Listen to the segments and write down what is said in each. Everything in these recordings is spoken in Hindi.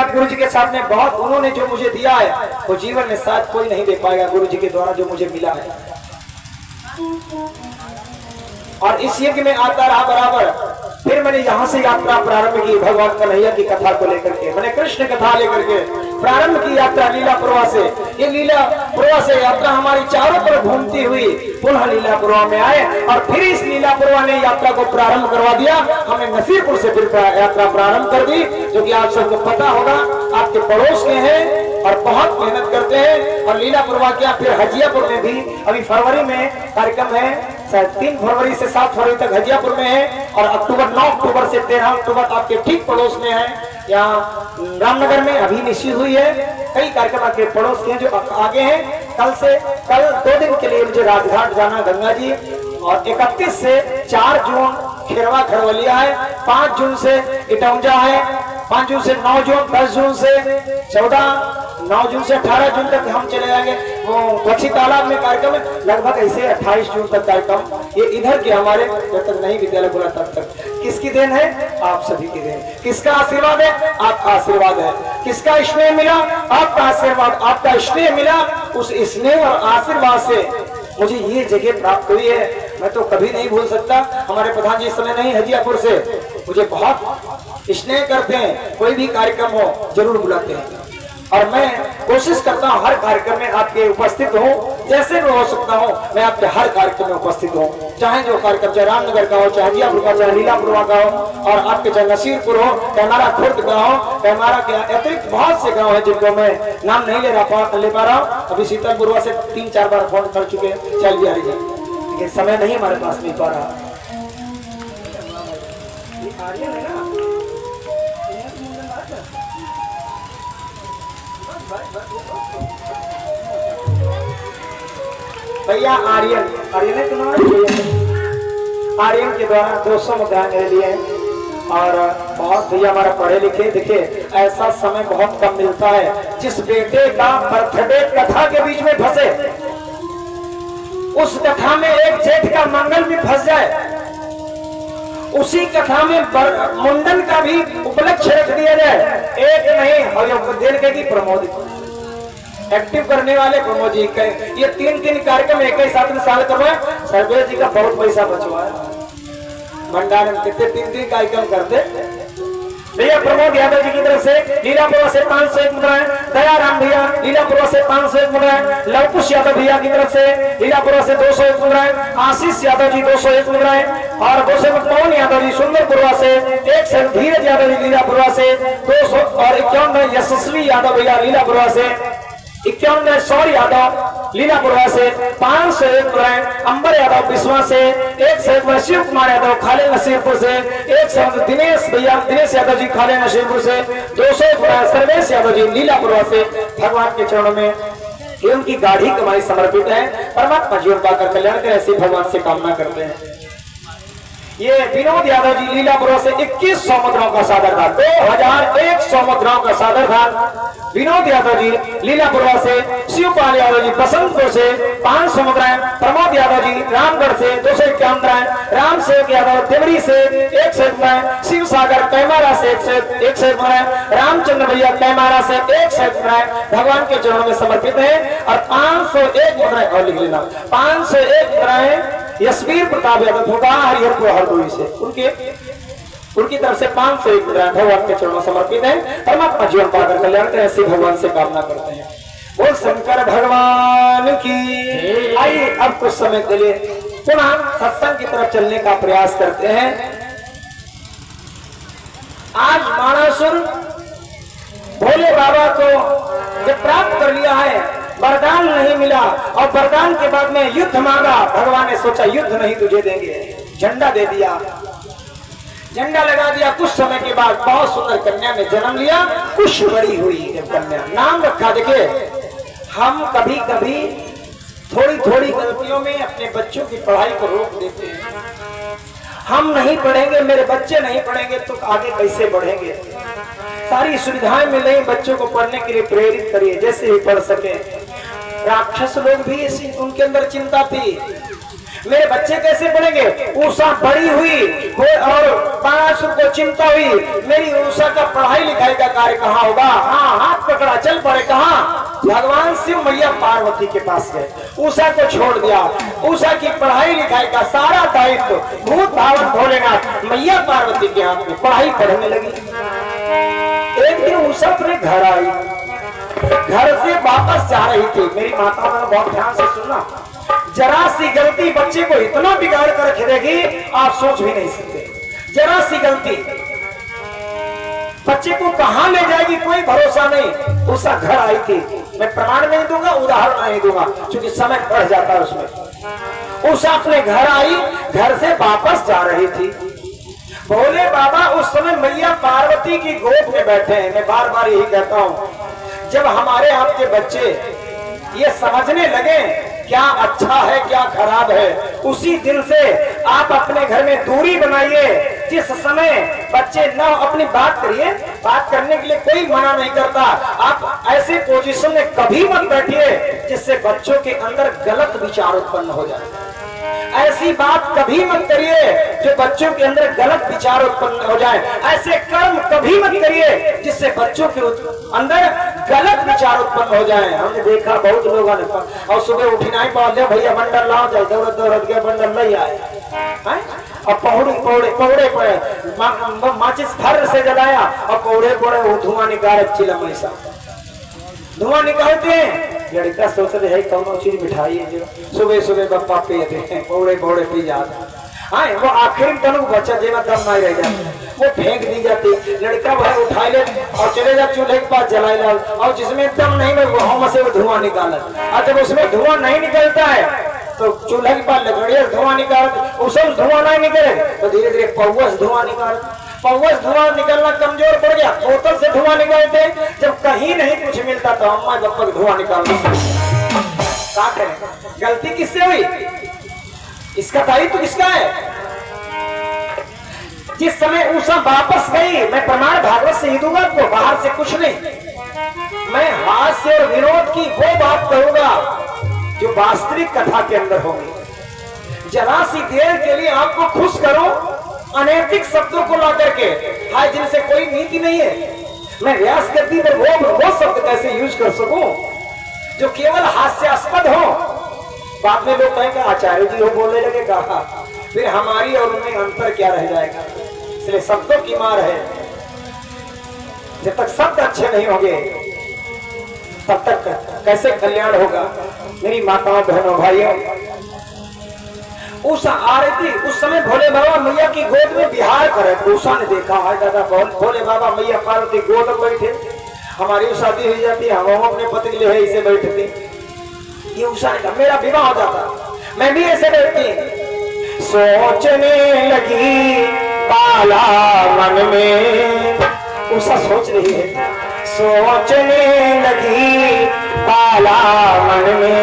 बाद गुरु जी के सामने बहुत उन्होंने जो मुझे दिया है वो जीवन में शायद कोई नहीं दे पाएगा। गुरु जी के द्वारा जो मुझे मिला है, और इस यज्ञ में आता रहा बराबर। फिर मैंने यहाँ से यात्रा प्रारंभ की भगवान कन्हैया की कथा को लेकर के, मैंने कृष्ण कथा लेकर के प्रारंभ की यात्रा लीलापुरवा से। ये लीलापुरवा से यात्रा हमारी चारों तरफ घूमती हुई पुनः लीलापुरवा में आए, और फिर इस लीलापुरवा ने यात्रा को प्रारंभ करवा दिया। हमने नसीरपुर से फिर यात्रा प्रारंभ कर दी, जो कि आप सबको पता होगा, आपके पड़ोस में है और बहुत मेहनत करते हैं। और लीलापुरवा क्या, फिर हजियापुर में भी अभी फरवरी में कार्यक्रम है, 3 फरवरी से 7 फरवरी तक हजियापुर में है, और अक्टूबर 9 अक्टूबर से 13 अक्टूबर आपके ठीक पड़ोस में है। यहाँ रामनगर में अभी निश्चित हुई है। कई कार्यक्रम आपके पड़ोस के हैं जो आगे हैं। कल 2 दिन के लिए मुझे राजघाट जाना गंगा जी, और 31 से 4 जून खिरवा खरवलिया है, 5 जून से इटौंजा है, 5 जून से 9 जून, 10 जून से 14, 9 जून से 18 जून तक हम चले जाएंगे। वो पक्षी तालाब में कार्यक्रम है, लगभग ऐसे 28 जून तक कार्यक्रम। ये इधर के हमारे जब तक नहीं विद्यालय खुला तब तक। किसकी देन है? आप सभी की देन। किसका आशीर्वाद है? आपका आशीर्वाद है। किसका स्नेह मिला? आपका आशीर्वाद, आपका स्नेह मिला। उस स्नेह और आशीर्वाद से मुझे ये जगह प्राप्त हुई है, मैं तो कभी नहीं भूल सकता। हमारे प्रधान जी इस समय नहीं हजियापुर से, मुझे बहुत स्नेह करते हैं, कोई भी कार्यक्रम हो जरूर बुलाते हैं, और मैं कोशिश करता हूँ हर कार्यक्रम में आपके उपस्थित हूँ। जैसे मैं हो सकता हूँ मैं आपके हर कार्यक्रम में उपस्थित हूँ, चाहे जो कार्यक्रम, चाहे रामनगर का हो, चाहे हजियापुर का, चाहे लीलापुरवा का हो, और आपके चाहे नसीरपुर हो, चाहे हमारा खुर्द का हो, चाहे हमारा अतिरिक्त बहुत से गाँव है जिनको मैं नाम नहीं ले पा रहा हूँ। अभी शीतलपुरवा से 3-4 बार फोन कर चुके, चल भी आ रही है, लेकिन समय नहीं हमारे पास मिल पा रहा। भैया आर्यन है तुम्हारा, आर्यन के द्वारा 200 मुद्राएं ले लिए, और बहुत भैया हमारा पढ़े लिखे। देखिए ऐसा समय बहुत कम मिलता है, जिस बेटे का बर्थडे कथा के बीच में फंसे, उस कथा में एक जेठ का मंगल भी फंस जाए, उसी कथा में मुंडन का भी उपलक्ष्य रख दिया जाए, एक नहीं। और देर की प्रमोद एक्टिव करने वाले प्रमोद जी के ये 3 कार्यक्रम एक ही साथ में साल करवाए, सर्वे जी का बहुत पैसा बचवा है। भंडारण कितने 3 कार्यक्रम करते भैया। प्रमोद यादव जी की तरफ से लीलापुरवा से 501 मुद्राएं, दयाराम भैया लीलापुरवा से 501 मुद्राएं, लवकुश यादव भैया की तरफ से लीलापुरवा से 201 मुद्राएं, आशीष यादव जी 201 मुद्राएं, और 200 पवन यादव जी सुंदरपुरवा से 100, धीरज यादव जी लीलापुरवा से 200, और 51 यशस्वी यादव भैया लीलापुरवा से 51, सौर यादव लीलापुरवा से 501 मुद्राएं, अंबर यादव बिस्वा से 101, शिव कुमार यादव खाले नसीरपुर से 100, दिनेश यादव जी खाले नसीरपुर से 200 मुद्राएं, सर्वेश यादव जी लीलापुरवा से। भगवान के चरणों में उनकी गाढ़ी कमाई समर्पित है। परमात्मा जीवन पाकर कल्याण करे ऐसी भगवान से कामना करते हैं। ये विनोद यादव जी लीलापुरवा से 2100 मुद्राओं का सादर था, 2100 मुद्राओं का सादर था। विनोद यादव जी लीलापुरवा से, शिवपाल यादव जी बसंतपुर से 500 मुद्राएं, प्रमोद यादव जी रामगढ़ से 251 मुद्राएं, राम सेवक यादव देवरी से 101 मुद्राएं, शिव सागर कैमारा से 101 मुद्राएं, रामचंद्र भैया कैमारा से 101 मुद्राएं भगवान के चरणों में समर्पित है। और 501 मुद्राएं और लिख लेना, 501 मुद्राएं यशवीर प्रताप यादव होगा हरिहरपुर हरदोई से, उनकी तरफ से 501 मुद्राएं भगवान के चरणों समर्पित है। परमात्मा जीवन पाकर कल्याण करे ऐसी भगवान से कामना करते हैं। बोल शंकर भगवान की। आइए अब कुछ समय के लिए पुनः सत्संग की तरफ चलने का प्रयास करते हैं। आज मानासुर भोले बाबा को जब प्राप्त कर लिया है, वरदान नहीं मिला, और वरदान के बाद में युद्ध मांगा, भगवान ने सोचा युद्ध नहीं तुझे देंगे, झंडा दे दिया, झंडा लगा दिया। कुछ समय के बाद बहुत सुंदर कन्या ने जन्म लिया, कुछ बड़ी हुई जब कन्या, नाम रखा। देखिए हम कभी कभी थोड़ी थोड़ी गलतियों में अपने बच्चों की पढ़ाई को रोक देते हैं। हम नहीं पढ़ेंगे, मेरे बच्चे नहीं पढ़ेंगे तो आगे कैसे बढ़ेंगे। सारी सुविधाएं मिल रही, बच्चों को पढ़ने के लिए प्रेरित करिए जैसे भी पढ़ सके। राक्षस लोग भी उनके अंदर चिंता थी, मेरे बच्चे कैसे पढ़ेंगे? उषा बड़ी हुई और 5 को चिंता हुई, मेरी उषा का पढ़ाई लिखाई का कार्य कहाँ होगा? हाँ, हाथ पकड़ा चल पड़े। कहाँ? भगवान शिव मैया पार्वती के पास गए, उषा को छोड़ दिया। उषा की पढ़ाई लिखाई का सारा दायित्व भूत भावन भोलेनाथ मैया पार्वती के हाथ में, पढ़ाई पढ़ने लगी। एक दिन उषा अपने घर आई, घर से वापस जा रही थी। मेरी माता ने बहुत ध्यान से सुनना, जरा सी गलती बच्चे को इतना बिगाड़ कर रख देगी आप सोच भी नहीं सकते। जरा सी गलती बच्चे को कहां ले जाएगी कोई भरोसा नहीं। उषा घर आई थी, मैं प्रमाण नहीं दूंगा, उदाहरण नहीं दूंगा क्योंकि समय बढ़ जाता है उसमें। उषा अपने घर आई, घर से वापस जा रही थी। भोले बाबा उस समय मैया पार्वती की गोद में बैठे हैं। मैं बार बार यही कहता हूं, जब हमारे आपके बच्चे ये समझने लगे क्या अच्छा है क्या खराब है, उसी दिन से आप अपने घर में दूरी बनाइए। जिस समय बच्चे न अपनी बात करिए, बात करने के लिए कोई मना नहीं करता, आप ऐसे पोजीशन में कभी मत बैठिए जिससे बच्चों के अंदर गलत विचार उत्पन्न हो जाए। ऐसी बात कभी मत करिए जो बच्चों के अंदर गलत विचार उत्पन्न हो जाए। ऐसे कर्म कभी मत करिए जिससे बच्चों के अंदर गलत विचार उत्पन्न हो जाए। हमने देखा बहुत लोगों ने, और सुबह उठना ही पहुंचे भैया बंडल लाओ जाए, दौड़त दौड़त के बंडल नहीं आए, और पौड़े पौड़े पड़े माचिस फर से जलाया और पौड़े पौड़े वो धुआं निकाल चिलम ऐसा धुआं निकालते हैं। लड़का सोच रहे है कौन चीज मिठाई है जो सुबह सुबह बप्पा पीते हैं, पौड़े पौड़े पी जाते। हाँ, वो आखिरी तनु बच्चा जेवा दम नहीं रह जाता, वो फेंक दी जाती। लड़का भाई उठा ले और चले जा चूल्हे के पास जलाई ला, और जिसमें दम नहीं है वो से वो धुआं निकाला। और जब उसमें धुआं नहीं निकलता है तो चूल्हे के पास लकड़ियां धुआं निकाल, उसमें धुआं नहीं निकले तो धीरे धीरे पौवस धुआं निकाल। पौवस धुआं निकलना कमजोर पड़ गया, बोतल से धुआं निकालते। जब कहीं नहीं कुछ मिलता तो अम्मा बप्पा धुआं निकालना। क्या करें? गलती किससे हुई? इसका दायित्व किसका है? जिस समय उषा वापस गई, मैं प्रमाण भागवत से ही दूंगा आपको, बाहर से कुछ नहीं। मैं हास्य और विनोद की वो बात करूंगा जो वास्तविक कथा के अंदर होगी। जरा सी देर के लिए आपको खुश करो अनैतिक शब्दों को ला करके, हाय जिनसे कोई नीति नहीं है। मैं व्यास गति पर वो शब्द कैसे यूज कर सकूं जो केवल हास्यास्पद हो। बाद में लोग कहेंगे आचार्य जी वो बोलने लगे, कहा फिर हमारी और उनमें अंतर क्या रह जाएगा? इसलिए शब्दों की मार है। जब तक शब्द अच्छे नहीं होंगे तब तक कैसे कल्याण होगा? मेरी माताओं बहनों भाइयों, उषा आ रही थी। उस समय भोले बाबा मैया की गोद में विहार करे। उषा ने देखा, हाय दादा भोले बाबा मैया पार्वती गोद में बैठे, हमारी शादी हो जाती है, हम अपने पति के लिए इसे बैठते। ये उषा ने कहा मेरा विवाह हो जाता, मैं भी ऐसे बैठती। सोचने लगी बाला मन में, उषा सोच रही है, सोचने लगी बाला मन में,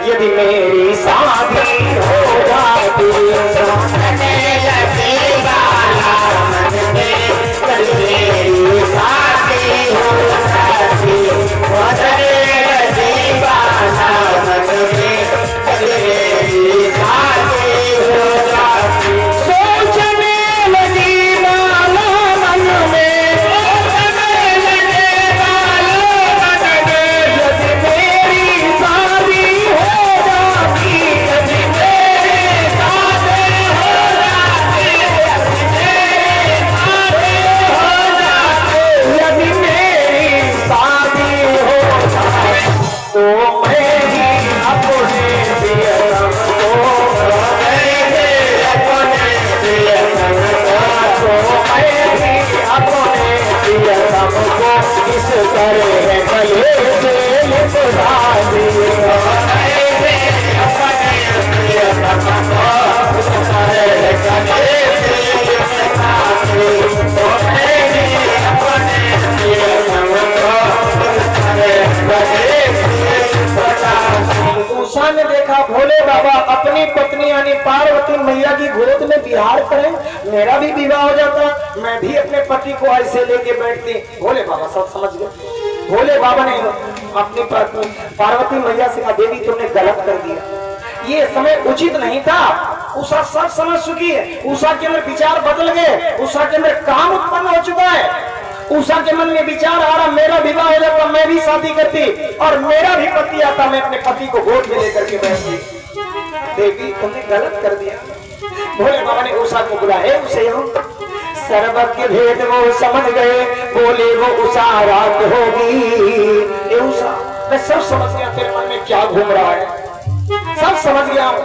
यदि मेरी शादी हो जाती, सोचने लगी बाला मन में, यदि मेरी शादी हो जाती, सोचने लगी बाला मन में, यदि मेरी शादी हो जाती, सोचने लगी बाला मन में, सोचने लगे बाला मन में, यदि मेरी शादी हो जाती, यदि मेरी शादी हो जाती, यदि मेरी शादी हो जाती, तो मैं ही अपने प्रियतम को, मैं ही अपने प्रियतम को, मैं ही अपने प्रियतम को इस तरह गले से लिपटा दिया, मैं ही अपने प्रियतम को इस तरह गले से लिपटा दिया, मैं ही अपने प्रियतम को इस तरह गले से लिपटा दिया। उषा ने देखा भोले बाबा अपनी पत्नी यानी पार्वती मैया की गोद में विहार करें, मेरा भी विवाह हो जाता, मैं भी अपने पति को ऐसे लेके बैठती। भोले बाबा सब समझ गए। भोले बाबा ने अपनी पत्नी पार्वती मैया से कहा देवी तुमने गलत कर दिया, ये समय उचित नहीं था। उषा सब समझ चुकी है, उषा के अंदर विचार बदल गए, उषा के अंदर काम उत्पन्न हो चुका है। उषा के मन में विचार आ रहा, मेरा विवाह हो जाता, मैं भी शादी करती और मेरा भी पति आता, मैं अपने पति को गोद में लेकर के बैठती। देवी तुमने गलत कर दिया। भोले बाबा ने उषा को बुलाया, उसे सर्वज्ञ के भेद वो समझ गए, बोले वो उषा रात होगी। उषा मैं सब समझ गया तेरे मन में क्या घूम रहा है, सब समझ गया हूं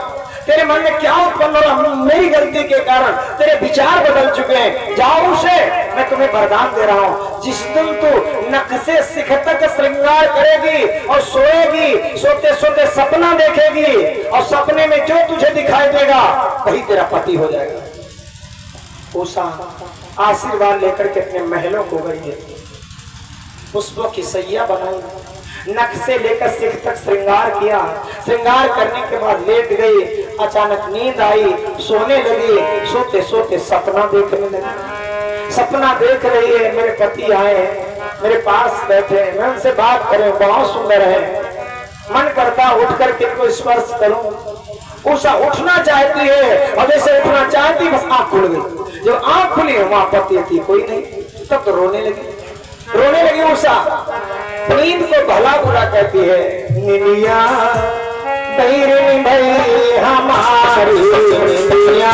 तेरे मन में क्या उत्पन्न हो रहा। मेरी गलती के कारण तेरे विचार बदल चुके हैं। जाओ उसे, मैं तुम्हें वरदान दे रहा हूं, जिस दिन तू नख से शिख तक श्रृंगार करेगी और सोएगी, सोते सोते सपना देखेगी और सपने में जो तुझे दिखाई देगा वही तेरा पति हो जाएगा। उषा आशीर्वाद लेकर के अपने महलों को गई है, पुष्पों की सैया बनाई, नख से लेकर शिख तक श्रृंगार किया। श्रृंगार करने के बाद लेट गई, अचानक नींद आई, सोने लगी। सोते सोते सपना देखने लगी। सपना देख रही है, मेरे पति आए मेरे पास बैठे, मैं उनसे बात करें, बहुत सुंदर है, मन करता उठ करके इनको स्पर्श करूं। उषा उठना चाहती है और जैसे उठना चाहती बस आंख खुल गई। जब आंख खुली वहां पति थी कोई नहीं, तब तो रोने लगी उषा। नींद को भला बुरा कहती है, निनिया बैरी भई हमारी, निनिया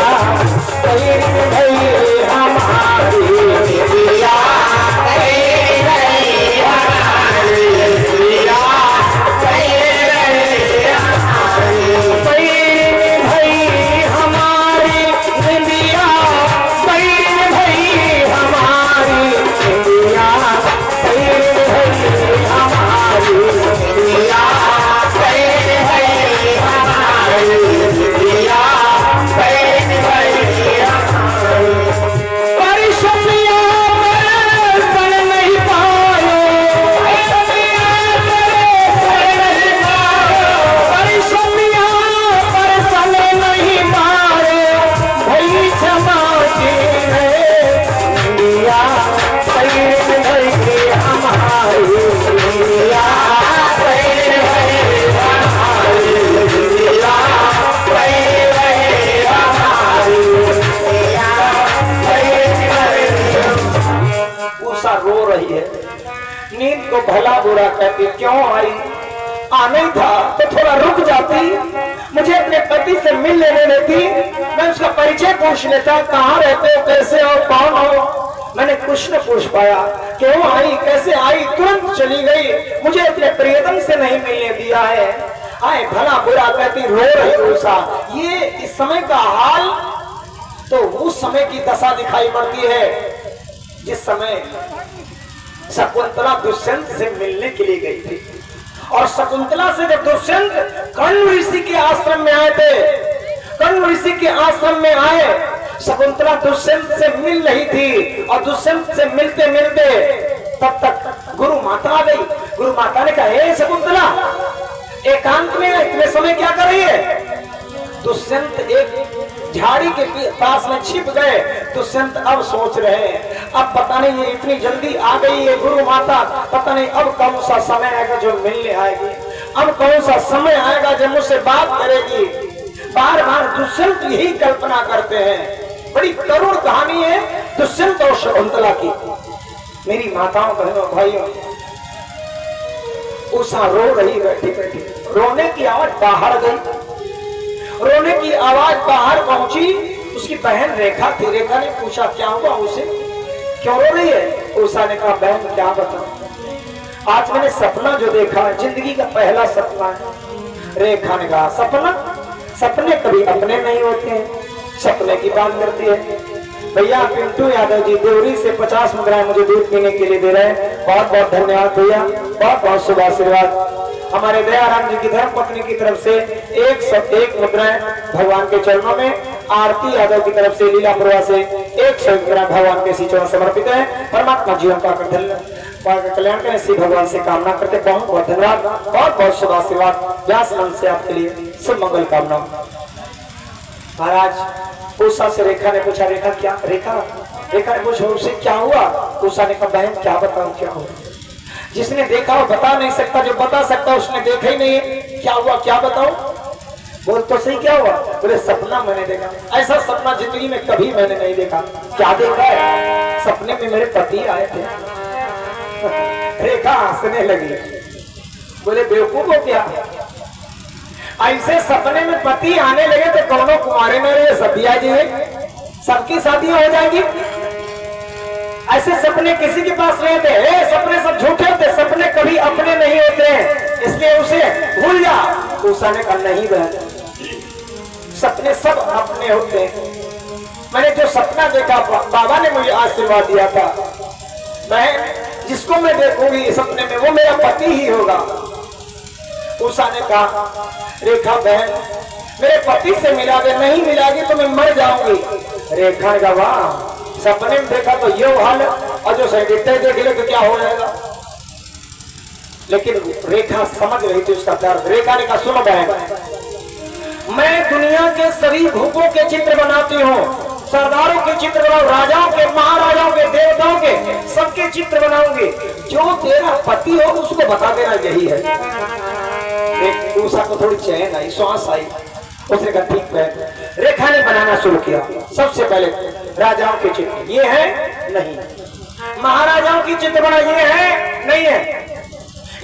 बैरी भई हमारी, निनिया बैरी भई हमारी, निनिया बैरी भई हमारी, निनिया बैरी भई हमारी, निनिया रो रही है। नींद को भला बुरा कहती, क्यों आई? आना ही था तो थोड़ा रुक जाती, मुझे अपने पति से मिल लेने देती, मैं उसका परिचय पूछ लेता, कहाँ रहते हो, कैसे हो, कौन हो। मैंने कुछ न पूछ पाया, क्यों आई, कैसे आई, तुरंत चली गई, मुझे अपने प्रियतम से नहीं मिलने दिया है। आए भला बुरा कहती, रो रही उषा। ये इस समय का हाल तो उस समय की दशा दिखाई पड़ती है जिस समय शकुंतला दुष्यंत से मिलने के लिए गई थी। और शकुंतला से जब दुष्यंत कर्ण ऋषि के आश्रम में आए थे, कर्ण ऋषि के आश्रम में आए, शकुंतला दुष्यंत से मिल रही थी और दुष्यंत से मिलते मिलते तब तक गुरु माता आ गई। गुरु माता ने कहा, हे शकुंतला, एकांत में इतने समय क्या कर रही है? दुष्यंत एक झाड़ी के पास में छिप गए। दुष्यंत अब सोच रहे हैं, अब पता नहीं ये इतनी जल्दी आ गई है गुरु माता, पता नहीं अब कौन सा समय आएगा जो मिलने आएगी, अब कौन सा समय आएगा जब मुझसे बात करेगी। बार बार दुष्यंत यही कल्पना करते हैं। बड़ी करुण कहानी है दुष्यंत और शकुंतला की। मेरी माताओं, बहनों, भाइयों, उषा रो रही बैठी बैठी, रोने की आवाज बाहर गई। रोने की आवाज बाहर पहुंची, उसकी बहन रेखा थी। रेखा ने पूछा, क्या हुआ उसे, क्यों रो रही है? उषा ने कहा, बहन क्या बताऊं, आज मैंने सपना जो देखा जिंदगी का पहला सपना है। रेखा ने कहा, सपना? सपने कभी अपने नहीं होते हैं, सपने की बात करती है। भैया पिंटू यादव जी देवरी से 50 मुद्राएं मुझे दूध पीने के लिए दे रहे हैं, बहुत बहुत धन्यवाद भैया, बहुत बहुत शुभ आशीर्वाद। हमारे दयाराम जी की धर्म पत्नी की तरफ से 101 मुद्राएं भगवान के चरणों में, आरती यादव की तरफ से लीलापुरवा से 100 मुद्राएं भगवान के चरणों समर्पित है। परमात्मा जीवन का कल्याण करें, इसी भगवान से कामना करते। बहुत बहुत धन्यवाद, बहुत बहुत शुभ आशीर्वाद। व्यास मन से आपके लिए शुभ मंगल कामना। महाराज उषा से रेखा ने पूछा, रेखा क्या, रेखा ने पूछा उससे क्या हुआ? उषा ने कहा, बहन क्या बताऊं क्या हुआ, जिसने देखा वो बता नहीं सकता, जो बता सकता उसने देखा ही नहीं, क्या हुआ क्या बताऊं। बोल तो सही, क्या हुआ? बोले सपना मैंने देखा, ऐसा सपना जिंदगी में कभी मैंने नहीं देखा। क्या देखा है? सपने में मेरे पति आए थे। रेखा हंसने लगी, बोले बेवकूफ हो क्या? ऐसे सपने में पति आने लगे तो कौनो कुमारे में रहे सतिया जी सबकी शादियां हो जाएगी। ऐसे सपने किसी के पास नहीं होते, सपने सब झूठे होते, सपने कभी अपने नहीं होते हैं, इसलिए उसे भूल जा। उषा ने कहा नहीं बहन, सपने सब अपने होते हैं। मैंने जो सपना देखा बाबा ने मुझे आशीर्वाद दिया था, मैं जिसको मैं देखूंगी सपने में वो मेरा पति ही होगा। उषा ने कहा रेखा बहन मेरे पति से मिला दे, नहीं मिलागी तो मैं मर जाऊंगी। रेखा ने कहा वाह, सपने में देखा तो ये हाल है और जो सैनिटाइज देख ले तो क्या हो जाएगा। लेकिन रेखा समझ रही थी उसका दर्द। रेखा ने कहा सुनो बहन, मैं दुनिया के सभी भूखों के चित्र बनाती हूँ, सरदारों के चित्र बनाऊं, राजाओं के, महाराजाओं के, देवताओं के, सबके चित्र बनाऊंगी। जो तेरा पति हो उसको बता देना यही है। उषा को थोड़ी चैन आई, श्वास आई, उसने कहा ठीक है। रेखा ने बनाना शुरू किया। सबसे पहले राजाओं के चित्र ये है नहीं, महाराजाओं की चित्र बना ये है नहीं है,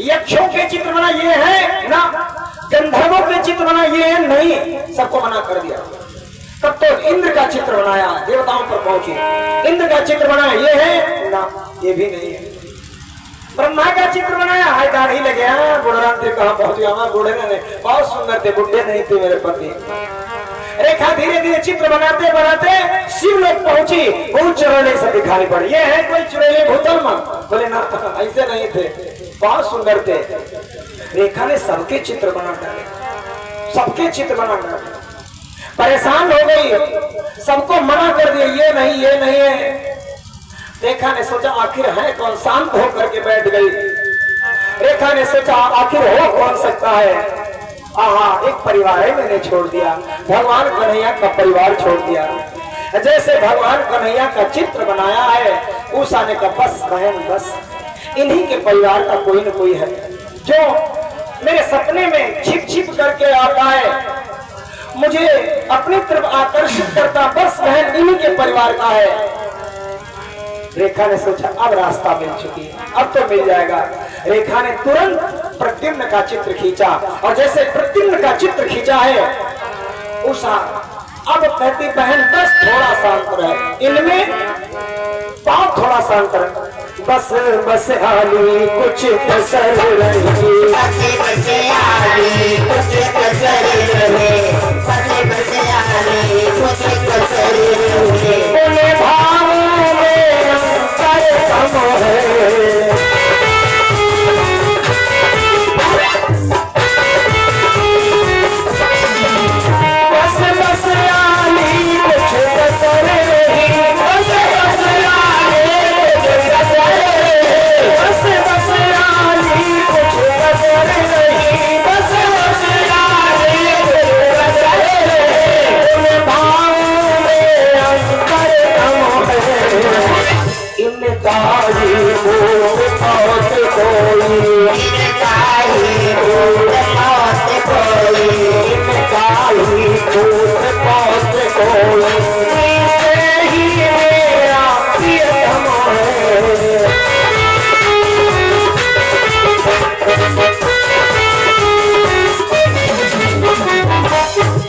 यक्षों के चित्र बना ये है ना, गंधर्वों के चित्र बना ये है नहीं, सबको मना कर दिया। तब तो इंद्र का चित्र बनाया, देवताओं पर पहुंचे, इंद्र का चित्र बनाया ये है ना, ये भी नहीं है। ब्रह्मा का चित्र बनाया, हाय दाढ़ी लगे, बुढ़ांतर कहाँ पहुंच गया, हमारे बूढ़े ने बहुत सुंदर थे, बुढ़े नहीं थे मेरे पति। रेखा धीरे धीरे चित्र बनाते बनाते शिवलोक पहुंची, बहुत चुड़ैले से दिखाई पड़ी। ये है कोई चुड़ैले भूतल? बोले ना ऐसे नहीं थे, बहुत सुंदर थे। रेखा ने सबके चित्र बना डाले, सबके चित्र बना डाले, परेशान हो गई, सबको मना कर दिया ये नहीं ये नहीं है। रेखा ने सोचा आखिर है कौन, शांत होकर के बैठ गई। रेखा ने सोचा आखिर हो कौन सकता है। आहा, एक परिवार है मैंने छोड़ दिया, भगवान कन्हैया का परिवार छोड़ दिया। जैसे भगवान कन्हैया का चित्र बनाया है, उषा ने कहा बस बहन बस, इन्हीं के परिवार का कोई न कोई है जो मेरे सपने में छिप छिप करके आता है, मुझे अपनी तरफ आकर्षित करता, बस बहन इन्हीं के परिवार का है। रेखा ने सोचा अब रास्ता मिल चुकी है, अब तो मिल जाएगा। रेखा ने तुरंत प्रद्युम्न का चित्र खींचा, और जैसे प्रद्युम्न का चित्र खींचा है, उषा अब कहती बहन बस थोड़ा शांत रहे, इनमें पाँव थोड़ा शांत रहे, बस बस आली कुछ कसर रही, बस बस आली कुछ कसर रही, बस बस आली कुछ कसर रही, बोले भाव में अंतर कम है, बस बस आली कुछ कसर रही, बस बस आली कुछ कसर रही, बस बस आली कुछ कसर रही, बस बस आली कुछ कसर रही, भाव में अंतर कम है, इनका ही भूत बहुत कोई, इनका ही भूत बहुत कोई, इनका ही भूत बहुत कोई, इसे ही मेरा प्रियतम है।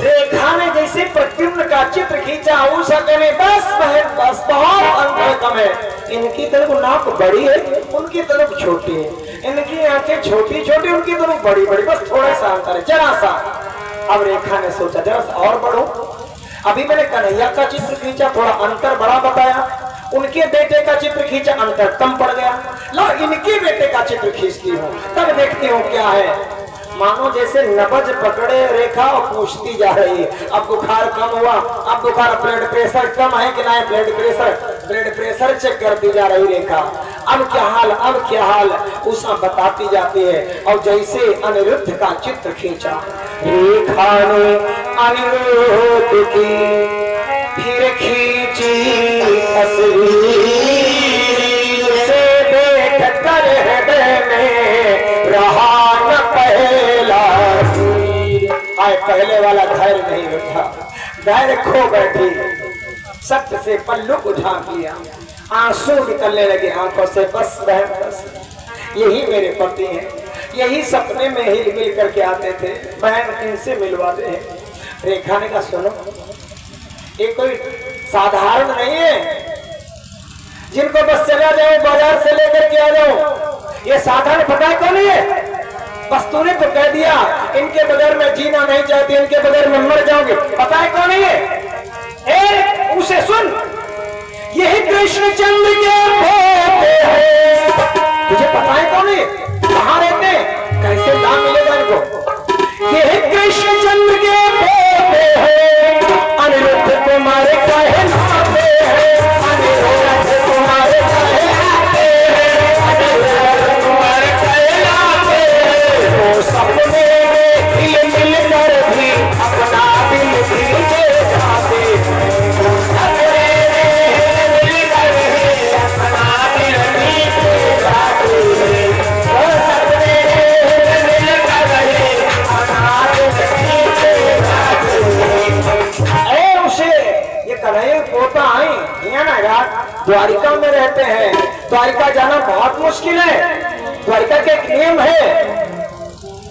रेखा ने जैसे प्रद्युम्न का चित्र खींचा, उषा ने बस बहन बस बहुत अंतर कम है, इनकी तरफ नाक बड़ी है, उनकी तरफ छोटी है, इनकी आंखें छोटी छोटी, उनकी तरफ बड़ी बड़ी, बस थोड़ा सा अंतर है, जरा सा। अब रेखा ने सोचा जरा सा और बढ़ो, अभी मैंने कन्हैया का चित्र खींचा, थोड़ा अंतर बड़ा बताया, उनके बेटे का चित्र खींचा, अंतर कम पड़ गया, लो इनके बेटे का चित्र खींचती हूँ, तब देखती हूँ क्या है। मानो जैसे नबज पकड़े रेखा और पूछती जा रही है, अब बुखार कम हुआ, अब बुखार, ब्लड प्रेशर कम है कि नहीं, ब्लड प्रेशर चेक करती जा रही रेखा, अब क्या हाल, अब क्या हाल, उषा बताती जाती है। और जैसे अनिरुद्ध का चित्र खींचा, रेखा ने अनिरुद्ध की फिर खींची तस्वीर, से देख कर हृदय में रहा न पहला तीर। आए पहले वाला धैर्य खो बैठी, सत्य से पल्लू को झांक लिया, आंसू निकलने लगे आंखों से। बस बहन बस, यही मेरे पति हैं, यही सपने में हिल मिल करके आते थे, बहन इनसे मिलवाते हैं। रेखा ने कहा सुनो, ये कोई साधारण नहीं है जिनको बस चला जाओ बाजार से लेकर के आ जाओ। ये साधारण पता है कौन है? बस तूने तो कह दिया इनके बगैर मैं जीना नहीं चाहती, इनके बगैर मैं मर जाऊंगी। पता है कौन है ये? उसे सुन, यही कृष्णचंद्र के पोते हैं। तुझे पता है कौन है? कहाँ रहते हैं? कैसे नाम मिलेगा इनको? यही कृष्णचंद्र के पोते हैं, अनिरुद्ध तुम्हारे कहलाते हैं, अनिरुद्ध तुम्हारे कहलाते हैं, अनिरुद्ध तुम्हारे कहलाते हैं। वो सपने में हिल मिल कर भी अपना दिल खींचे जाते हैं, सपने में हिल मिल कर भी अपना दिल खींचे जाते हैं, सपने में हिल मिल कर भी अपना दिल खींचे जाते हैं। उसे ये कन्हैया पोता आई ना यार, द्वारिका में रहते हैं, द्वारिका जाना बहुत मुश्किल है। द्वारिका का एक नियम है,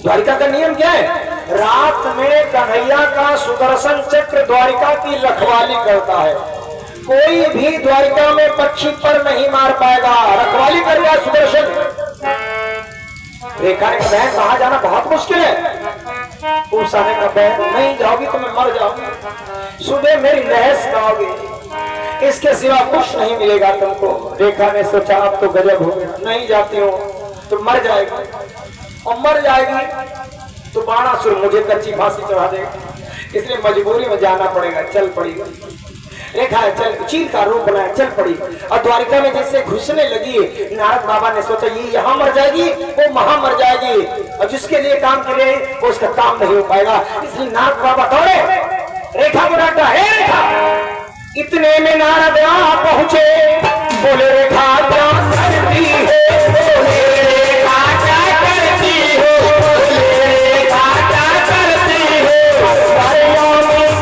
द्वारिका का नियम क्या है? रात में कन्हैया का सुदर्शन चक्र द्वारिका की रखवाली करता है। कोई भी द्वारिका में पक्षी पर नहीं मार पाएगा, रखवाली करेगा सुदर्शन। रेखा ने बहन कहा जाना बहुत मुश्किल है। उषा ने कहा बहन नहीं जाओगी तो मैं मर जाऊंगी, सुबह मेरी लहस खाओगी, इसके सिवा कुछ नहीं मिलेगा तुमको। रेखा ने सोचा अब तो गजब हो गया, नहीं जाती हो तो मर जाएगी, और मर जाएगी तो बाणासुर मुझे कच्ची फांसी चढ़ा देगा, इसलिए मजबूरी में जाना पड़ेगा। चल पड़ी रेखा, चल चील का रूप बनाया, चल पड़ी। और द्वारिका में जैसे घुसने लगी, नारद बाबा ने सोचा ये यहाँ मर जाएगी वो वहां मर जाएगी, और जिसके लिए काम करे वो उसका काम नहीं हो पाएगा। इसलिए नारद बाबा दौड़े, रेखा को डांटा, हे रेखा। इतने में नारद पहुंचे, बोले रेखा क्या करती है, बोले रेखा क्या करती हो, बोले रेखा क्या करती हो, भाइयों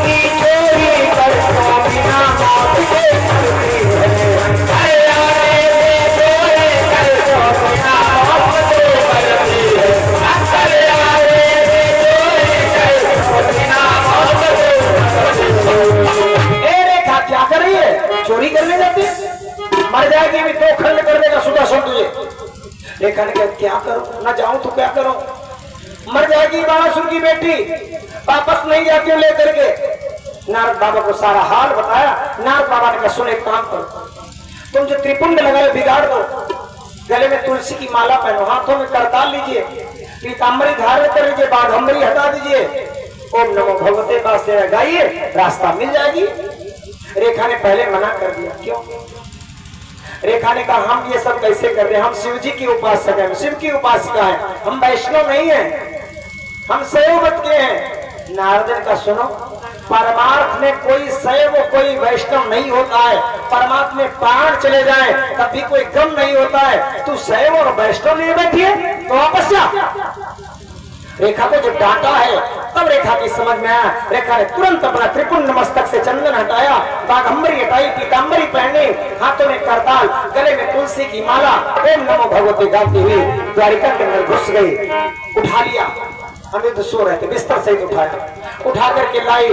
की चोरी करता बिना मौत के करती है, भाइयों की चोरी करता बिना मौत के करती है, भाइयों की चोरी करता बिना मौत के करती है। क्या कर रही है? चोरी करने जाती है, मर जाएगी भी तो खंड कर देगा सुदर्शन तुझे। रेखा ने कहा क्या करूं, ना जाऊं तो क्या करूं, मर जाएगी बाणासुर की बेटी, वापस नहीं जाती हूं लेकर के। नारद बाबा को सारा हाल बताया। नारद बाबा ने कहा सुन एक काम करो, तुम जो त्रिपुंड लगाए बिगाड़ दो, गले में तुलसी की माला पहनो, हाथों में करताल लीजिए, पीताम्बरी धारण कर लीजिए, बाघंबरी हटा दीजिए, ओम नमो भगवते वासुदेवाय गाइए, रास्ता मिल जाएगी। रेखा ने पहले मना कर दिया। क्यों? रेखा ने कहा हम ये सब कैसे कर रहे हैं, हम शिव जी की उपासक हैं, शिव की उपासिका है, हम वैष्णव नहीं हैं, हम शैव मत के हैं। नारद का सुनो, परमार्थ में कोई शैव कोई वैष्णव नहीं होता है, परमात्मा में प्राण चले जाए तब भी कोई गम नहीं होता है। तू शैव और वैष्णव लिए बैठी है तो वापस जा। रेखा को जब डांटा है तब रेखा की समझ में आया। रेखा ने तुरंत अपना त्रिपुंड मस्तक से चंदन हटाया, बाघंबरी हटाई, पीताम्बरी पहने, हाथों में करताल, गले में तुलसी की माला, ओम नमो भगवते गाती हुई द्वारिका के अंदर घुस गई। उठा लिया, अनिरुद्ध सो रहे थे, बिस्तर से ही उठाया, उठा करके लाई,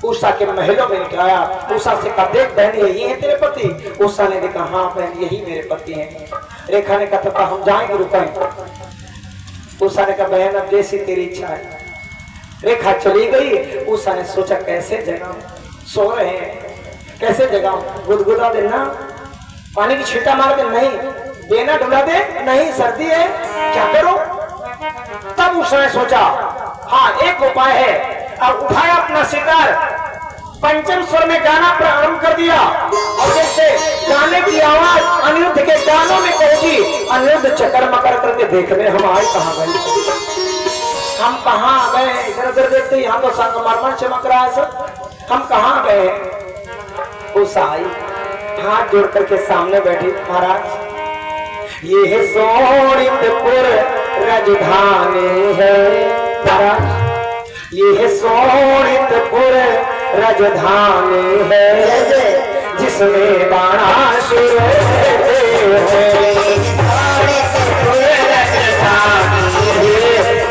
उषा के महलों में उठाया। उषा से कहा देख बहन यही है तेरे पति? उषा ने देखा हाँ बहन यही मेरे पति हैं। रेखा ने कहा हम जाएंगे रुकेंगे। उषा ने कहा बहन अब जैसी तेरी इच्छा है। रेखा चली गई। उषा ने सोचा कैसे जगाऊं, सो रहे हैं कैसे जगाऊं, गुदगुदा देना, पानी की छींटा मार दे, नहीं देना, डुला दे, नहीं सर्दी है, क्या करो? तब उषा ने सोचा हाँ एक उपाय है। अब उठाया अपना सितार, पंचम स्वर में गाना प्रारंभ कर दिया, और जैसे गाने की आवाज अनिरुद्ध के कानों में पहुंची, अनिरुद्ध चक्कर मकर करके देखने हम आए कहाँ गए, हम कहाँ गए, इधर उधर देखते यहाँ तो संगमरमर चमक रहा है सब, हम कहाँ गए? उषा आई, हाथ जोड़ करके सामने बैठी, महाराज ये है सोनितपुर राजधानी है, महाराज ये है सोनितपुर राजधानी है जिसमें बाणासुर रहते हैं।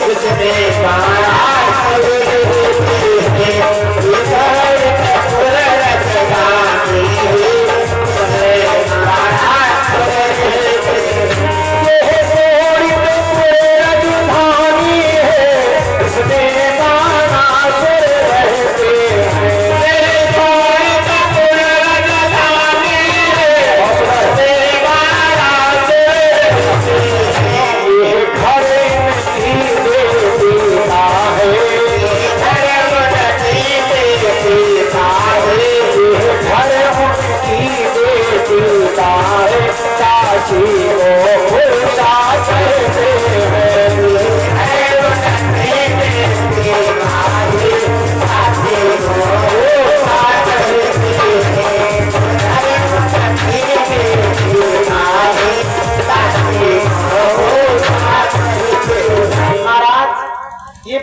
जिसमें बाणासुर रहते हैं।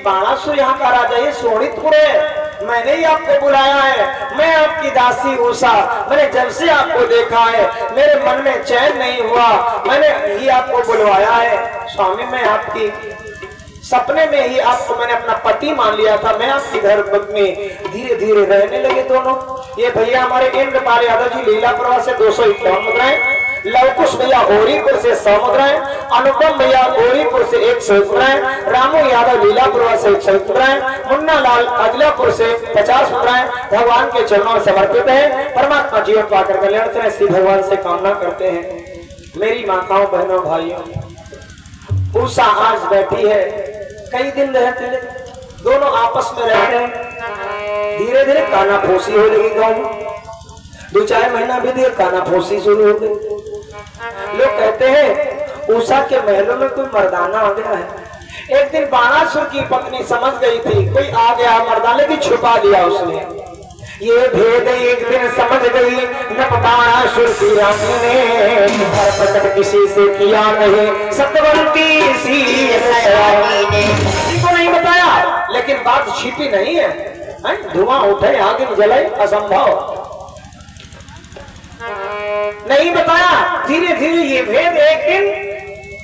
बाणासुर यहाँ का राजा, ये सोनितपुर है। मैंने ही आपको बुलाया है, मैं आपकी दासी उषा। मैंने जब से आपको देखा है मेरे मन में चैन नहीं हुआ, मैंने ही आपको बुलवाया है। स्वामी मैं आपकी सपने में ही आपको मैंने अपना पति मान लिया था। मैं आपकी घर में धीरे धीरे रहने लगे दोनों। ये भैया हमारे इंद्रपाल यादव जी लीलापुरा से 251 मुद्राएं, लवकुश भैया ओरीपुर से 100 मुद्राएं, अनुपम भैया ओरीपुर से 101 मुद्राएं, रामू यादव लीलापुरा से 101 मुद्राएं, मुन्ना लाल अजलापुर से 50 मुद्राएं भगवान के चरणों में समर्पित है। परमात्मा जीवन पाकर कल्याण करें, श्री भगवान से कामना करते हैं। मेरी माताओं बहनों भाइयों, उषा आज बैठी है, कई दिन रहते दोनों आपस में रहते हैं। धीरे धीरे काना फूसी हो लगी गाँव में, 2-4 महीना भी देर काना फूसी शुरू हो गई। लोग कहते हैं उषा के महलों में कोई मर्दाना आ गया है। एक दिन बाणासुर की पत्नी समझ गई थी कोई आ गया मर्दाने की, छुपा दिया उसने। ये भेद एक दिन समझ गई न बाणासुर की रानी ने, प्रकट किसी से किया नहीं सत्यवंती सी ने, किसी को नहीं बताया। लेकिन बात छिपी नहीं है, धुआं उठे आगे जलाए असंभव नहीं बताया। धीरे धीरे ये भेद एक दिन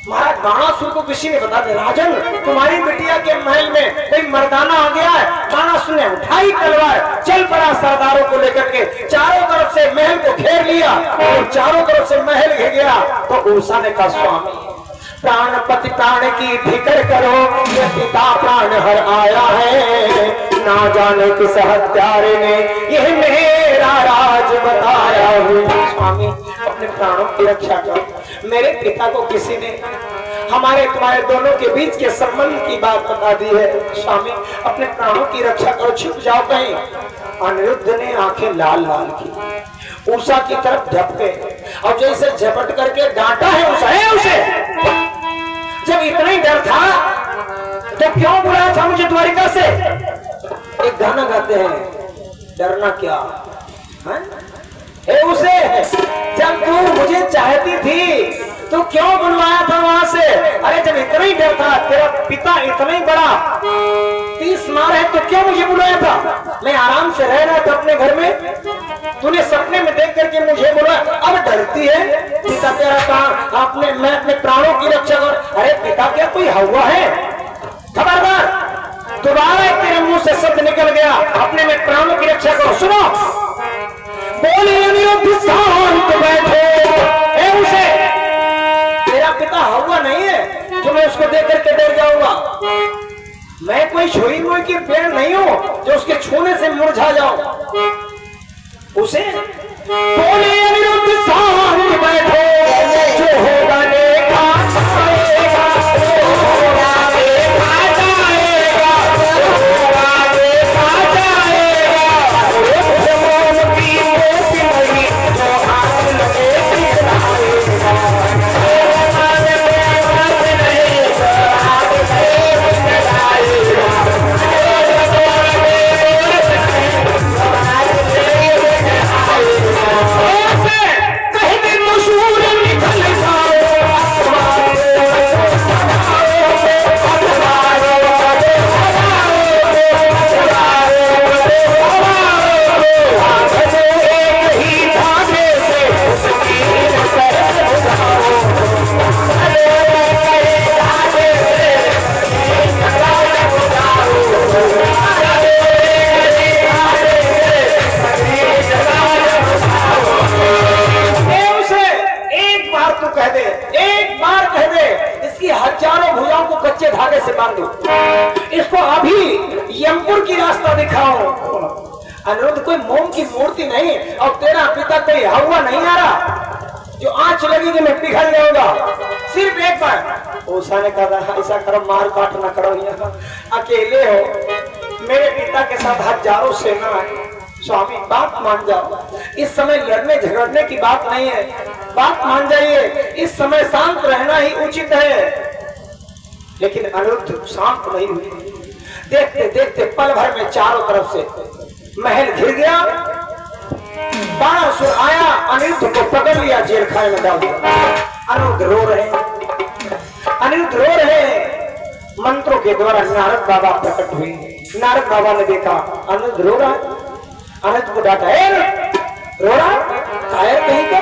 महाराज बाणासुर को किसी ने बता दिया, राजन तुम्हारी बिटिया के महल में कोई मर्दाना आ गया है। बाणासुर ने उठाई तलवार, चल पड़ा सरदारों को लेकर के, चारों तरफ से महल को घेर लिया और चारों तरफ से महल घिर गया। तो उषा ने कहा स्वामी प्राणपति प्राण की फिक्र करो, ये पिता प्राण हर आया है, ना जाने किस हत्यारे ने यह मेरा राज बताया हूँ। स्वामी अपने प्राणों की रक्षा करो। मेरे पिता को किसी ने हमारे तुम्हारे दोनों के बीच के संबंध की बात बता दी है। स्वामी अपने प्राणों की रक्षा करो, छुप जाओ कहीं। अनिरुद्ध ने आंखें लाल लाल की, उषा की तरफ झपके और जैसे झपट करके डांटा है उषा है उसे। जब इतना ही डर था तो क्यों बुलाया था मुझे द्वारिका से? एक गाना गाते हैं, डरना क्या है उसे, जब तू मुझे चाहती थी तो क्यों बुलवाया था वहां से? अरे जब इतना ही डर था, तेरा पिता इतना ही बड़ा 30 मार है, तो क्यों मुझे बुलाया था? मैं आराम से रह रहा था अपने घर में, तूने सपने में देख करके मुझे बोला अब डरती है? पिता तेरा कहा आपने, मैं अपने प्राणों की रक्षा कर। अरे पिता क्या कोई हवा है? खबरदार, दोबारा तेरे मुंह से शब्द निकल गया अपने में प्राणों की रक्षा करो। सुनो बोले शांत बैठो, उसे तेरा पिता हवा नहीं है जो मैं उसको देख करके डर जाऊंगा। मैं कोई छुई मुई की पेड़ नहीं हूं जो उसके छूने से मुरझा जाऊं। उसे बोले अनिरुद्ध शांत बैठो, जो होगा देखा जाएगा, होगा देखा जाएगा, होगा देखा जाएगा। मोम की मोती नहीं जो हाथ लगे कहीं भी मशहूर चारों भुजाओं को कच्चे धागे से बांध दो, इसको अभी यमपुर की रास्ता दिखाओ। अनिरुद्ध कोई मोम की मूर्ति नहीं, और तेरा पिता कोई हवा नहीं आ रहा जो आंच लगी कि मैं पिघल जाऊंगा। सिर्फ एक बार उषा ने कहा, ऐसा करो मार काट ना करो, यहाँ अकेले हो, मेरे पिता के साथ हजारों सेना है, स्वामी बात मान जाओ। इस समय लड़ने झगड़ने की बात नहीं है, बात मान जाइए, इस समय शांत रहना ही उचित है। लेकिन अनिरुद्ध शांत नहीं हुई। देखते देखते पल भर में चारों तरफ से महल घिर गया। बाणासुर आया, अनिरुद्ध को पकड़ लिया, जेल खाने में डाल दिया। अनिरुद्ध रो रहे, अनिरुद्ध रो रहे। मंत्रों के द्वारा नारद बाबा प्रकट हुए। नारद बाबा ने देखा अनिरुद्ध रो रहा है, अनिरुद्ध को डांटा, रो रहा कायर कहीं का,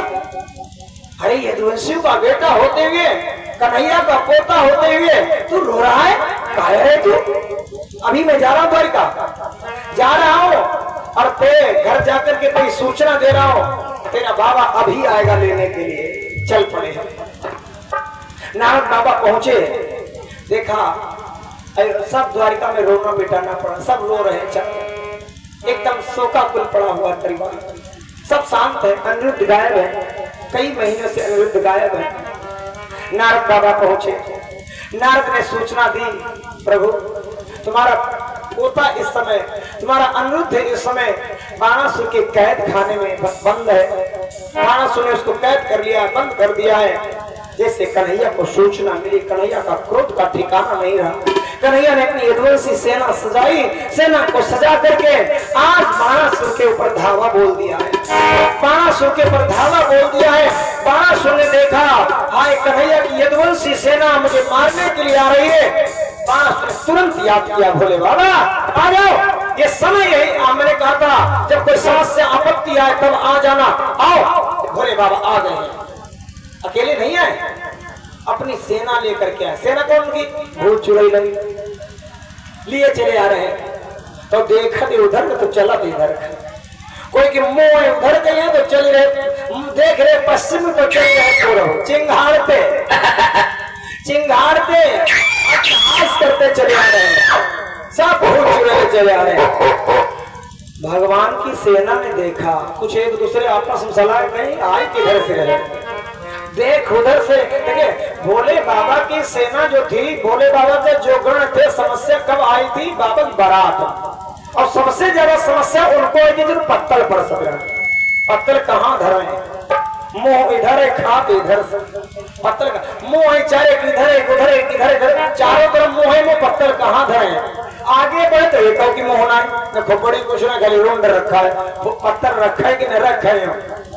अरे यदुवंशियों का बेटा होते हुए, कन्हैया का पोता होते हुए तू रो रहा है, कायर है तू। अभी मैं जा रहा हूं द्वारिका, जा रहा हूं और तेरे घर जाकर के कोई सूचना दे रहा हूं, तेरा बाबा अभी आएगा लेने के लिए, चल पड़े। नारद बाबा पहुंचे, देखा सब द्वारिका में रोना मिटाना पड़ा, सब रो रहे हैं, एकदम शोकाकुल पड़ा हुआ परिवार, सब शांत है। अनिरुद्ध गायब है, कई महीनों से अनिरुद्ध गायब है। नारद बाबा पहुंचे, नारद ने सूचना दी, प्रभु तुम्हारा पोता इस समय, तुम्हारा अनिरुद्ध इस समय बाणासुर के कैद खाने में बंद है, बाणासुर ने उसको कैद कर लिया, बंद कर दिया है। जैसे कन्हैया को सूचना मिली, कन्हैया का क्रोध का ठिकाना नहीं रहा। कन्हैया ने अपनी यदुवंशी सेना सजाई, सेना को सजा करके आज बाणासुर के ऊपर धावा बोल दिया है, बाणासुर के ऊपर धावा बोल दिया है। बाणासुर ने देखा हाय कन्हैया की यदुवंशी सेना मुझे मारने के लिए आ रही है, बाणासुर ने तुरंत याद किया, भोले बाबा आ जाओ, ये समय यही मैंने कहा था जब कोई समस्या आपत्ति आए तब आ जाना, आओ। भोले बाबा आ गए हैं, अकेले नहीं आए, अपनी सेना लेकर के आए। सेना कौन की? भूत चुड़ैल लिए चले आ रहे हैं। तो देखा थे उधर तो चला थे इधर, कोई की मुंह उधर गए हैं तो चल रहे, देख रहे पश्चिम तो चल रहे पूर्व, चिंगाड़ते चिंगाड़ते अट्टहास करते चले आ रहे हैं, सब भूत चुड़ैल चले आ रहे हैं। भगवान की सेना ने देखा, कुछ एक दूसरे आपस में सलाह कहीं आए किधर से रहे, देख उधर से। देखिए भोले बाबा की सेना जो थी, भोले बाबा के जो गण थे, समस्या कब आई थी? बाबा की बारात, और सबसे ज्यादा समस्या उनको है जो पत्तल पड़ सक रहा है। पत्तल कहाँ धरे, मुंह इधर है, खाप इधर से, पत्तल का मुंह है, चाहे इधर है, उधर है, इधर इधर, चारों तरफ मुंह है, मुंह पत्तल कहाँ धरे। आगे बढ़े तो एक की मुंह ना खोपड़ी कुछ ना, खाली रूंड रखा है, वो पत्थर रखा है कि नहीं रखा है।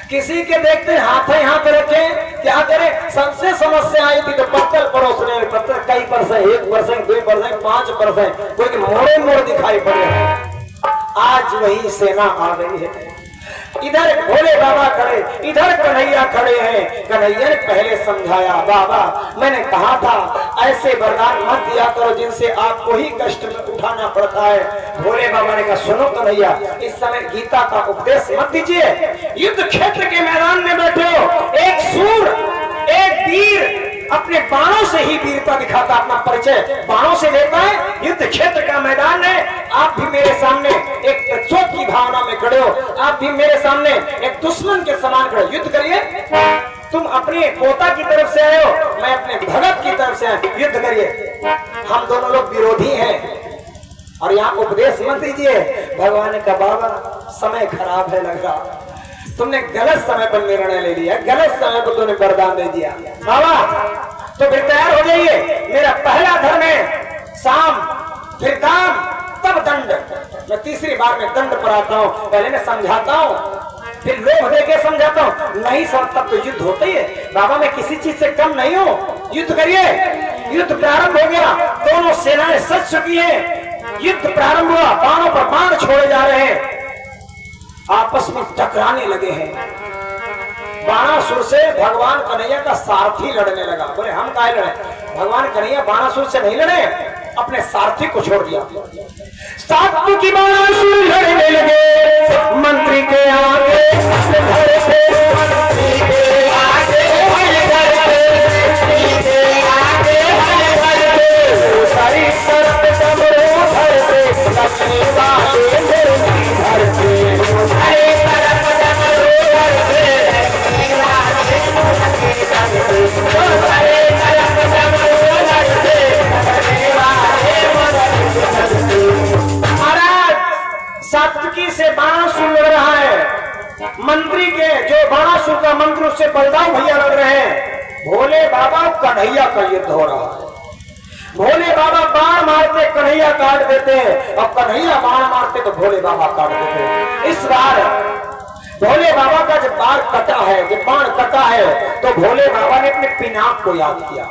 किसी के देखते हाथ रखे, क्या करे, सबसे समस्या आई थी तो पत्थर पड़ोसने, पत्थर कई परसेंट, 1%, 2%, 5%, कोई मोड़े मोड़ दिखाई पड़े। आज वही सेना आ गई है, इधर भोले बाबा खड़े, इधर कन्हैया खड़े हैं। कन्हैया ने पहले समझाया, बाबा मैंने कहा था ऐसे वरदान मत दिया करो जिनसे आपको ही कष्ट में उठाना पड़ता है। भोले बाबा ने कहा सुनो कन्हैया, इस समय गीता का उपदेश मत दीजिए, युद्ध क्षेत्र के मैदान में बैठे हो, एक सूर, एक वीर अपने बाणों से ही वीरता दिखाता, अपना परिचय बाणों से देता है। युद्ध क्षेत्र का मैदान है, आप भी मेरे सामने एक चोट की भावना में खड़े हो, आप भी मेरे सामने एक दुश्मन के समान खड़े, युद्ध करिए। तुम अपने पोता की तरफ से आए हो, मैं अपने भगत की तरफ से आया, युद्ध करिए। हम दोनों लोग विरोधी हैं और यहाँ उपदेश मत दीजिए। भगवान ने कहा बाबा समय खराब है लग रहा, तुमने गलत समय पर निर्णय ले लिया, गलत समय पर तुमने वरदान दे दिया। बाबा तो फिर तैयार हो जाइए, मेरा पहला धर्म है साम, फिर दाम, तब दंड। मैं तीसरी बार में दंड पर आता हूँ, पहले मैं समझाता हूँ, फिर लोभ देके समझाता हूँ, नहीं समझ तब तो युद्ध होता ही है। बाबा मैं किसी चीज से कम नहीं हूँ, युद्ध करिए। युद्ध प्रारंभ हो गया, दोनों सेनाएं सज चुकी हैं, युद्ध प्रारंभ हुआ, बाणों पर बाण छोड़े जा रहे हैं, आपस में टकराने लगे हैं। बाणासुर से भगवान कन्हैया का सारथी लड़ने लगा। बोले हम काहे लड़े? भगवान कन्हैया बाणासुर से नहीं लड़े, अपने सारथी को छोड़ दिया। सारथी की बाणासुर लड़ने लगे, मंत्री के आगे मंत्री के आगे बलदाऊ भैया लग रहे हैं। भोले बाबा कन्हैया का युद्ध हो रहा है। भोले बाबा बाण मारते कन्हैया काट देते हैं, और कन्हैया बाण मारते तो भोले बाबा काट देते हैं। इस बार भोले बाबा का जब बाण कटा है, जब बाण कटा है, तो भोले बाबा ने अपने पिनाक को याद किया।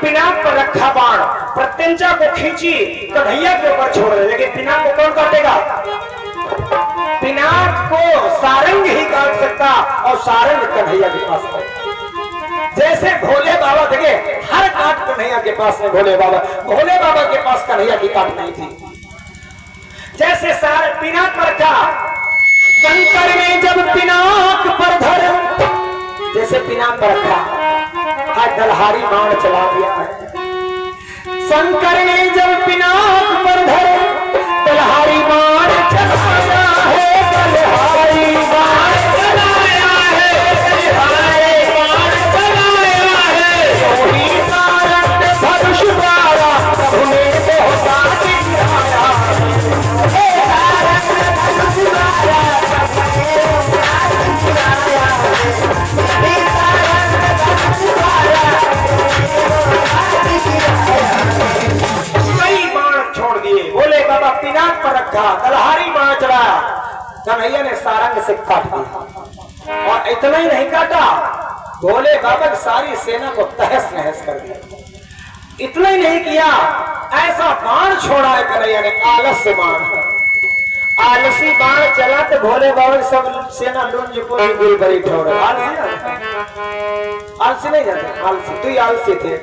पिनाक पर रखा बाण प्रत्यंचा को खींची कन्हैया के ऊपर छोड़ रहे, लेकिन पिनाक को कौन काटेगा? पिनाक को सारंग ही काट सकता, और सारंग कन्हैया के पास है। जैसे भोले बाबा देखे हर काट कन्हैया के पास में, भोले बाबा के पास कन्हैया की काट नहीं थी। जैसे सारे पिनाक पर था, शंकर ने जब पिनाक पर धर, जैसे पिनाक पर रखा, आज दलहारी बाण चला दिया है। शंकर ने जब पिनाक पर धर, दलहारी बाण चलाया है, दलहारी बाण चलाया है, दलहारी बाण चलाया है। वही सारंग धनुष द्वारा प्रभु ने बहुत दिखाया, हे सारंग धनुष द्वारा कई बाण छोड़ दिए। भोले बाबा पिनाक पर रखा, दलहारी बाण चलाया, कन्हैया ने सारंग से काट दिया। और इतना ही नहीं काटा, भोले बाबा की सारी सेना को तहस नहस कर दिया। इतना ही नहीं किया, ऐसा बाण छोड़ा है कन्हैया ने, आलस्य बाण। आलसी बाण चला तो भोले बाबा सब सेना लुंज पुंज गुल बरी ठोर। आलसी नहीं जाते, आलसी तू ही आलसी थे।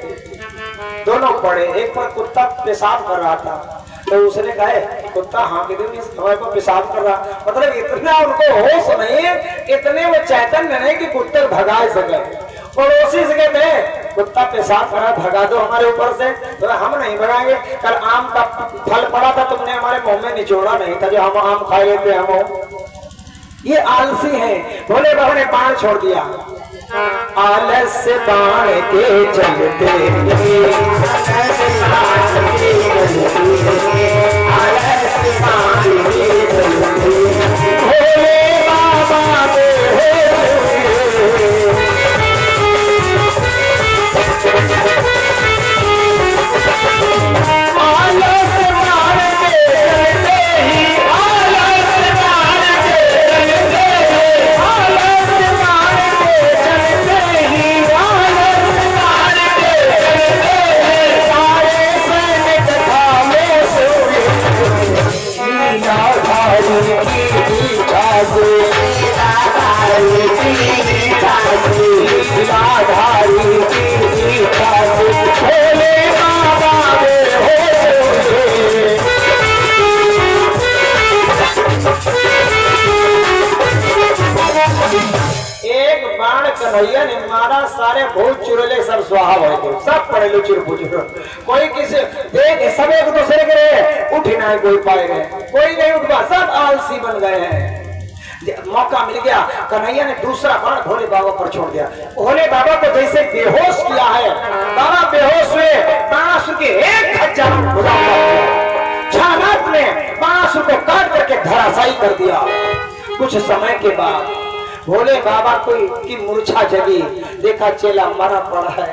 दोनों पड़े, एक पर कुत्ता पेशाब कर रहा था, तो उसने कहा कुत्ता हाँ कि समय पर पेशाब कर रहा, मतलब इतना उनको होश नहीं, इतने वो चैतन्य नहीं कि कुत्ते भगा सके। पड़ोसी से कहते हैं कुत्ता पेशाब करा, भगा दो हमारे ऊपर से। तो हम नहीं भगाएंगे, कल आम का फल पड़ा था, तुमने हमारे मुंह में निचोड़ा नहीं था, जो हम आम खा लेते हम। ये आलसी है। भोले बाबा ने बाण छोड़ दिया, आलस्य बाण के चलते, आलस्य बाण के चलते, आलस्य बाण के चलते, भोले बाबा के कन्हैया ने मारा, सारे भूत चुड़ैले सब स्वाहा हो गए, सब पड़ेलो चिरपुचुर। कोई किसी देख सब एक दूसरे के रहे, उठ ना कोई पाए गए, कोई नहीं उठ पा, सब आलसी बन गए हैं। मौका मिल गया, कन्हैया ने दूसरा बाण भोले बाबा पर छोड़ दिया। भोले बाबा को जैसे बेहोश किया है, बाबा बेहोश हुए, बाणासुर के एक हजार छानात ने बाणासुर को काट करके धराशायी कर दिया। कुछ समय के बाद भोले बाबा की मूर्छा जगी, देखा चेला मरा पड़ा है।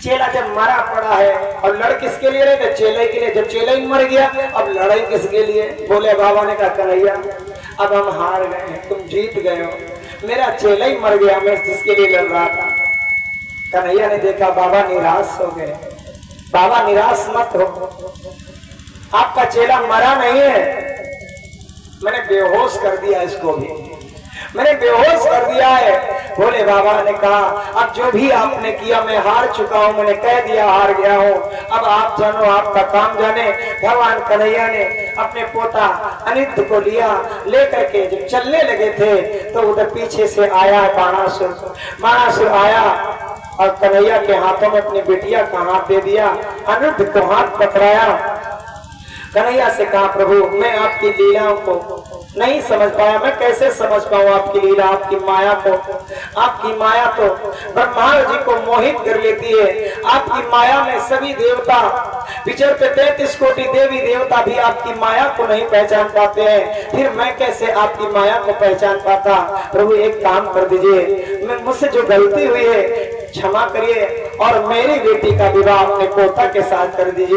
चेला जब मरा पड़ा है, और लड़ किसके लिए रहे? चेले के लिए। जब चेला ही मर गया, अब लड़ाई किसके लिए? भोले बाबा ने कहा कन्हैया अब हम हार गए हैं, तुम जीत गए हो, मेरा चेला ही मर गया, मैं जिसके लिए लड़ रहा था। कन्हैया ने देखा बाबा निराश हो गए। बाबा निराश मत हो, आपका चेला मरा नहीं है, मैंने बेहोश कर दिया, इसको भी मैंने बेहोश कर दिया है। भोले बाबा ने कहा अब जो भी आपने किया मैं हार चुका हूं, मैंने कह दिया हार गया हूं, अब आप जानो, आपका काम जाने। भगवान कन्हैया ने अपने पोता अनिरुद्ध को लिया, लेकर के जब चलने लगे थे तो उधर पीछे से आया बाणासुर। बाणासुर आया और कन्हैया के हाथों में अपनी बिटिया का हाथ दे दिया, अनिरुद्ध को हाथ पकड़ाया। कन्हैया से कहा प्रभु मैं आपकी लीलाओं को नहीं समझ पाया, मैं कैसे समझ पाऊं आपकी लीला, आपकी माया को। आपकी माया तो ब्रह्मा जी को मोहित कर लेती है, आपकी माया में सभी देवता पिक्चर पे 33 कोटि देवी देवता भी आपकी माया को नहीं पहचान पाते हैं, फिर मैं कैसे आपकी माया को पहचान पाता। प्रभु एक काम कर दीजिए, मैं मुझसे जो गलती हुई है क्षमा करिए और मेरी बेटी का विवाह अपने पोता के साथ कर दीजिए।